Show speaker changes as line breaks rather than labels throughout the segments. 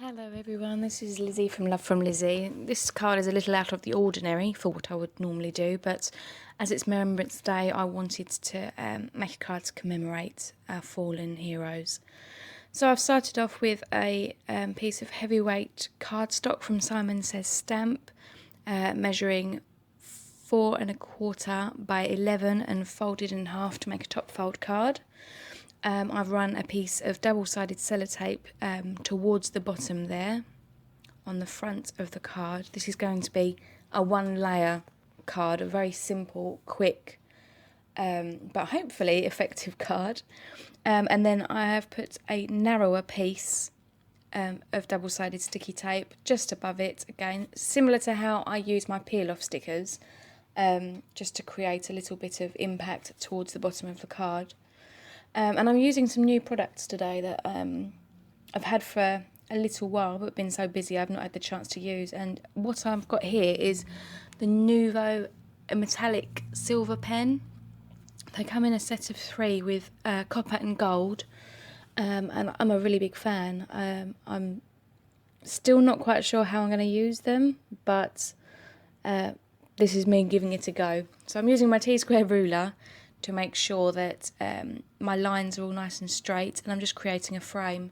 Hello everyone, this is Lizzie from Love from Lizzie. This card is a little out of the ordinary for what I would normally do, but as it's Remembrance Day, I wanted to make a card to commemorate our fallen heroes. So I've started off with a piece of heavyweight cardstock from Simon Says Stamp, measuring 4¼ by 11 and folded in half to make a top fold card. I've run a piece of double-sided sellotape towards the bottom there on the front of the card. This is going to be a one-layer card, a very simple, quick, but hopefully effective card. And then I have put a narrower piece of double-sided sticky tape just above it, again, similar to how I use my peel-off stickers, just to create a little bit of impact towards the bottom of the card. And I'm using some new products today that I've had for a little while, but been so busy I've not had the chance to use. And what I've got here is the Nuvo metallic silver pen. They come in a set of 3 with copper and gold, and I'm a really big fan. I'm still not quite sure how I'm going to use them, but this is me giving it a go. So I'm using my T-square ruler to make sure that my lines are all nice and straight, and I'm just creating a frame.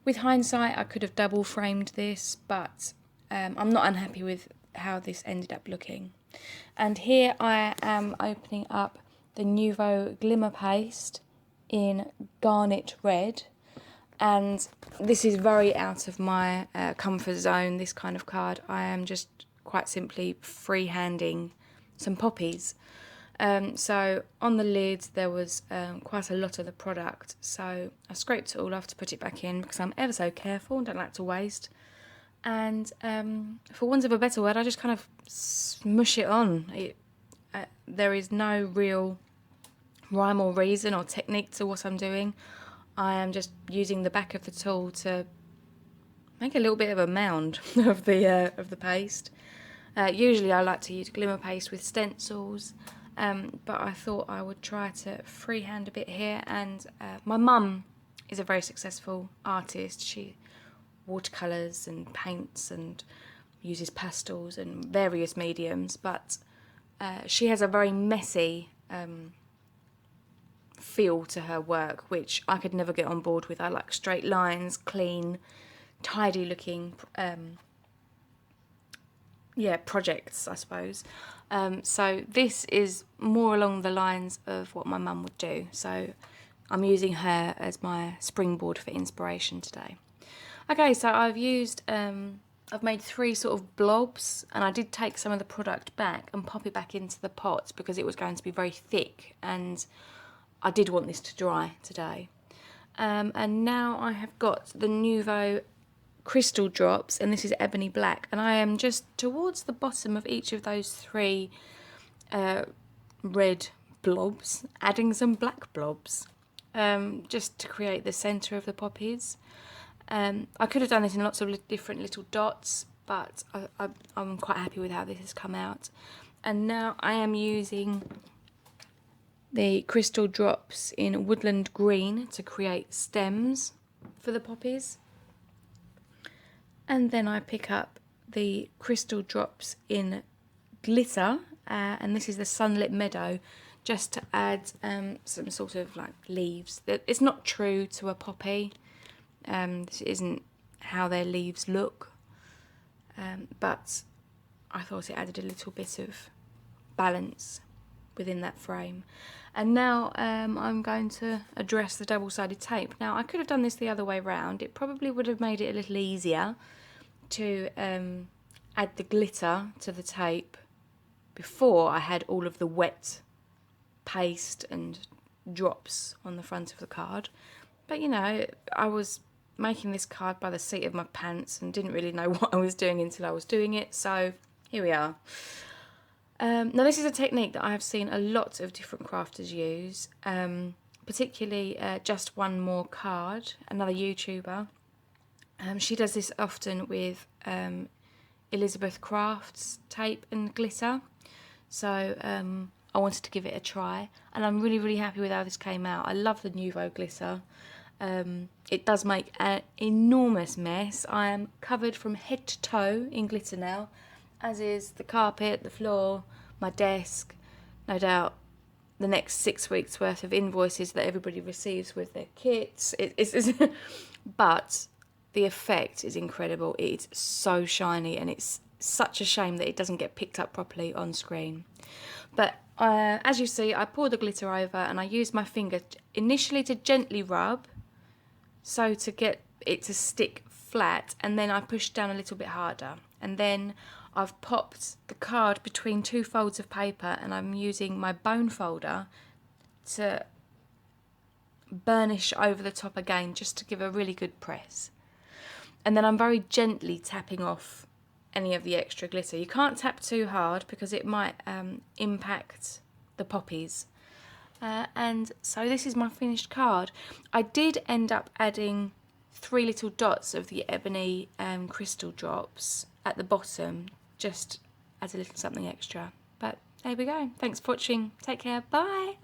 With hindsight, I could have double framed this, but I'm not unhappy with how this ended up looking. And here I am opening up the Nuvo Glimmer Paste in Garnet Red, and this is very out of my comfort zone, this kind of card. I am just quite simply freehanding some poppies. So on the lid there was quite a lot of the product, so I scraped it all off to put it back in because I'm ever so careful and don't like to waste. And for want of a better word, I just kind of smush it on. There is no real rhyme or reason or technique to what I'm doing. I am just using the back of the tool to make a little bit of a mound of the paste. Usually I like to use glimmer paste with stencils. But I thought I would try to freehand a bit here, and my mum is a very successful artist. She watercolours and paints and uses pastels and various mediums, but she has a very messy feel to her work, which I could never get on board with. I like straight lines, clean, tidy looking projects, I suppose. So this is more along the lines of what my mum would do. So I'm using her as my springboard for inspiration today. Okay, so I've made 3 sort of blobs, and I did take some of the product back and pop it back into the pot because it was going to be very thick, and I did want this to dry today. And now I have got the Nuvo crystal drops, and this is ebony black, and I am just towards the bottom of each of those 3 red blobs adding some black blobs, just to create the centre of the poppies. I could have done this in lots of different little dots, but I'm quite happy with how this has come out. And now I am using the crystal drops in woodland green to create stems for the poppies. And then I pick up the crystal drops in glitter, and this is the Sunlit Meadow, just to add some sort of like leaves. It's not true to a poppy. This isn't how their leaves look, but I thought it added a little bit of balance within that frame. And now I'm going to address the double-sided tape. Now I could have done this the other way round. It probably would have made it a little easier to add the glitter to the tape before I had all of the wet paste and drops on the front of the card. But you know, I was making this card by the seat of my pants and didn't really know what I was doing until I was doing it, so here we are. Now this is a technique that I have seen a lot of different crafters use, particularly Just One More Card, another YouTuber. She does this often with Elizabeth Crafts tape and glitter, so I wanted to give it a try, and I'm really happy with how this came out. I love the Nuvo glitter. It does make an enormous mess. I am covered from head to toe in glitter now, as is the carpet, the floor, my desk. No doubt the next 6 weeks worth of invoices that everybody receives with their kits. But the effect is incredible. It's so shiny, and it's such a shame that it doesn't get picked up properly on screen. But as you see, I pour the glitter over and I use my finger initially to gently rub, so to get it to stick flat, and then I push down a little bit harder. And then I've popped the card between 2 folds of paper, and I'm using my bone folder to burnish over the top again, just to give a really good press. And then I'm very gently tapping off any of the extra glitter. You can't tap too hard because it might impact the poppies. And so this is my finished card. I did end up adding 3 little dots of the ebony crystal drops at the bottom, just as a little something extra. But there we go. Thanks for watching. Take care. Bye.